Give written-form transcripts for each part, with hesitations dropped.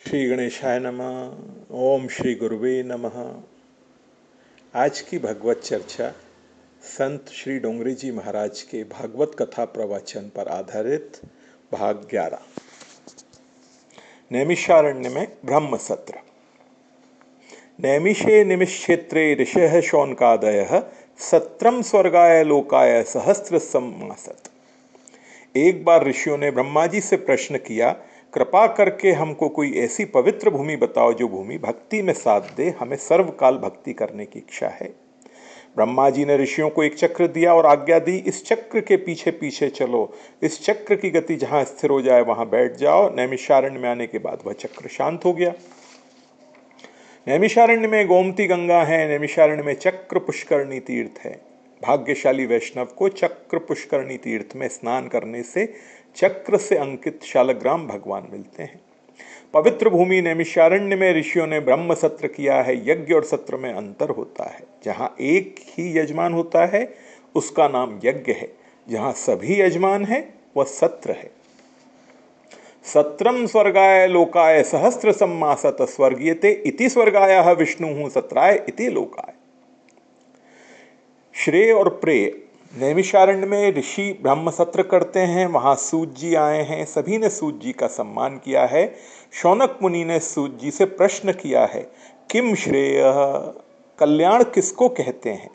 श्री गणेशाय नमः। ओम श्री गुरुवे नमः। आज की भगवत चर्चा संत श्री डोंगरी जी महाराज के भागवत कथा प्रवचन पर आधारित भाग 11। नैमिषारण्य में ब्रह्म सत्र। नैमिषे निमिषक्षेत्रे ऋषयः शौनकादयः सत्रम स्वर्गाय लोकाय सहस्र सम्मासत। एक बार ऋषियों ने ब्रह्मा जी से प्रश्न किया, कृपा करके हमको कोई ऐसी पवित्र भूमि बताओ जो भूमि भक्ति में साथ दे, हमें सर्वकाल भक्ति करने की इच्छा है। ब्रह्मा जी ने ऋषियों को एक चक्र दिया और आज्ञा दी, इस चक्र के पीछे पीछे चलो, इस चक्र की गति जहां स्थिर हो जाए वहां बैठ जाओ। नैमिषारण्य में आने के बाद वह चक्र शांत हो गया। नैमिषारण्य में गोमती गंगा है, नैमिषारण्य में चक्र पुष्करणी तीर्थ है। भाग्यशाली वैष्णव को चक्र पुष्करणी तीर्थ में स्नान करने से चक्र से अंकित शालग्राम भगवान मिलते हैं। पवित्र भूमि नैमिषारण्य में ऋषियों ने ब्रह्म सत्र किया है। यज्ञ और सत्र में अंतर होता है। जहां एक ही यजमान होता है उसका नाम यज्ञ है, जहां सभी यजमान है वह सत्र है। सत्रम स्वर्गाय लोकाय सहस्र सम्मासत स्वर्गीयते इति स्वर्गाय विष्णु सत्राय इति लोकाय। श्रेय और प्रेय। नैमिषारण्य में ऋषि ब्रह्म सत्र करते हैं। वहां सूत जी आए हैं, सभी ने सूत जी का सम्मान किया है। शौनक मुनि ने सूत जी से प्रश्न किया है, किम श्रेय, कल्याण किसको कहते हैं,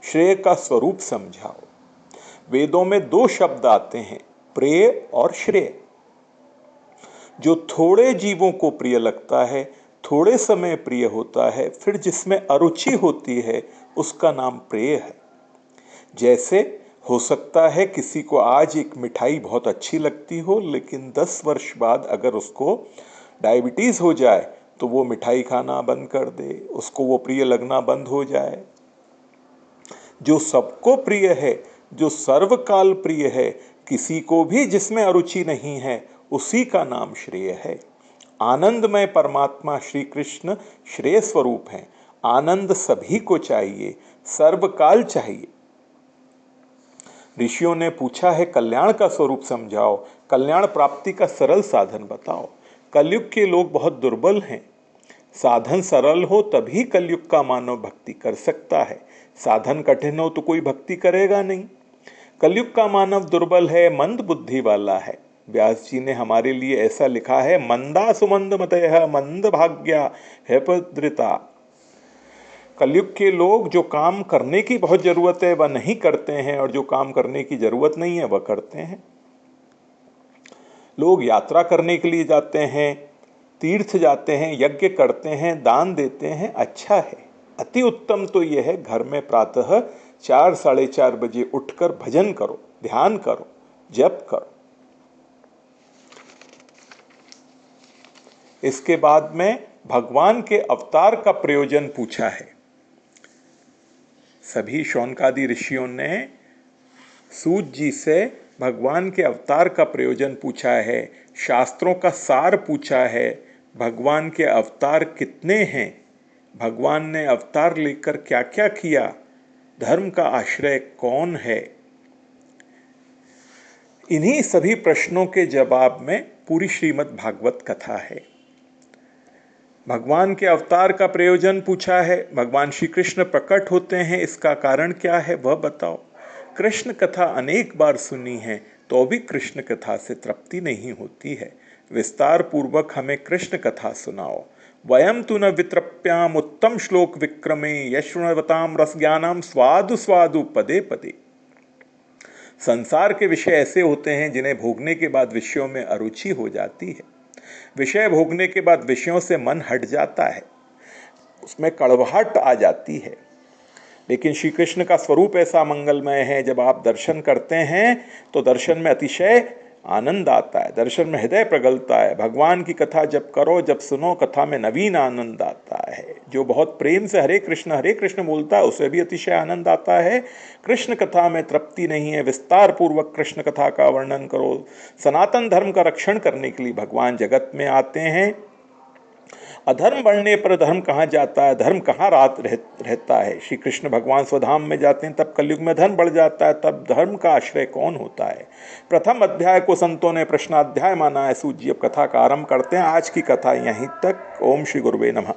श्रेय का स्वरूप समझाओ। वेदों में दो शब्द आते हैं, प्रेय और श्रेय। जो थोड़े जीवों को प्रिय लगता है, थोड़े समय प्रिय होता है, फिर जिसमें अरुचि होती है उसका नाम प्रेय है। जैसे हो सकता है किसी को आज एक मिठाई बहुत अच्छी लगती हो, लेकिन 10 वर्ष बाद अगर उसको डायबिटीज हो जाए तो वो मिठाई खाना बंद कर दे, उसको वो प्रिय लगना बंद हो जाए। जो सबको प्रिय है, जो सर्वकाल प्रिय है, किसी को भी जिसमें अरुचि नहीं है, उसी का नाम श्रेय है। आनंदमय परमात्मा श्री कृष्ण श्रेय स्वरूप हैं। आनंद सभी को चाहिए, सर्वकाल चाहिए। ऋषियों ने पूछा है, कल्याण का स्वरूप समझाओ, कल्याण प्राप्ति का सरल साधन बताओ। कलयुग के लोग बहुत दुर्बल हैं। साधन सरल हो तभी कलयुग का मानव भक्ति कर सकता है। साधन कठिन हो तो कोई भक्ति करेगा नहीं। कलयुग का मानव दुर्बल है, मंद बुद्धि वाला है। व्यास जी ने हमारे लिए ऐसा लिखा है, मंदा सुमंद मतयः मंद भाग्या है पद्रिता। कलयुग के लोग जो काम करने की बहुत जरूरत है वह नहीं करते हैं, और जो काम करने की जरूरत नहीं है वह करते हैं। लोग यात्रा करने के लिए जाते हैं, तीर्थ जाते हैं, यज्ञ करते हैं, दान देते हैं, अच्छा है। अति उत्तम तो यह है, घर में प्रातः 4 साढ़े 4 बजे उठकर भजन करो, ध्यान करो, जप करो। इसके बाद में भगवान के अवतार का प्रयोजन पूछा है। सभी शौनकादि ऋषियों ने सूत जी से भगवान के अवतार का प्रयोजन पूछा है, शास्त्रों का सार पूछा है। भगवान के अवतार कितने हैं, भगवान ने अवतार लेकर क्या क्या किया, धर्म का आश्रय कौन है। इन्हीं सभी प्रश्नों के जवाब में पूरी श्रीमद् भागवत कथा है। भगवान के अवतार का प्रयोजन पूछा है, भगवान श्री कृष्ण प्रकट होते हैं, इसका कारण क्या है वह बताओ। कृष्ण कथा अनेक बार सुनी है तो भी कृष्ण कथा से तृप्ति नहीं होती है। विस्तार पूर्वक हमें कृष्ण कथा सुनाओ। वयम तु न वितृप्याम उत्तम श्लोक विक्रमे यशृण्वताम रस ज्ञानम स्वादु स्वादु पदे पदे। संसार के विषय ऐसे होते हैं जिन्हें भोगने के बाद विषयों में अरुचि हो जाती है। विषय भोगने के बाद विषयों से मन हट जाता है, उसमें कड़वाहट आ जाती है। लेकिन श्री कृष्ण का स्वरूप ऐसा मंगलमय है, जब आप दर्शन करते हैं तो दर्शन में अतिशय आनंद आता है, दर्शन में हृदय प्रगलता है। भगवान की कथा जब करो, जब सुनो, कथा में नवीन आनंद आता है। जो बहुत प्रेम से हरे कृष्ण बोलता है उसे भी अतिशय आनंद आता है। कृष्ण कथा में तृप्ति नहीं है, विस्तार पूर्वक कृष्ण कथा का वर्णन करो। सनातन धर्म का रक्षण करने के लिए भगवान जगत में आते हैं। अधर्म बढ़ने पर धर्म कहाँ जाता है, धर्म कहाँ रहता है। श्री कृष्ण भगवान स्वधाम में जाते हैं तब कलयुग में धर्म बढ़ जाता है, तब धर्म का आश्रय कौन होता है। प्रथम अध्याय को संतों ने प्रश्नाध्याय माना है। सूत जी अब कथा का आरंभ करते हैं। आज की कथा यहीं तक। ओम श्री गुरुवे नमः।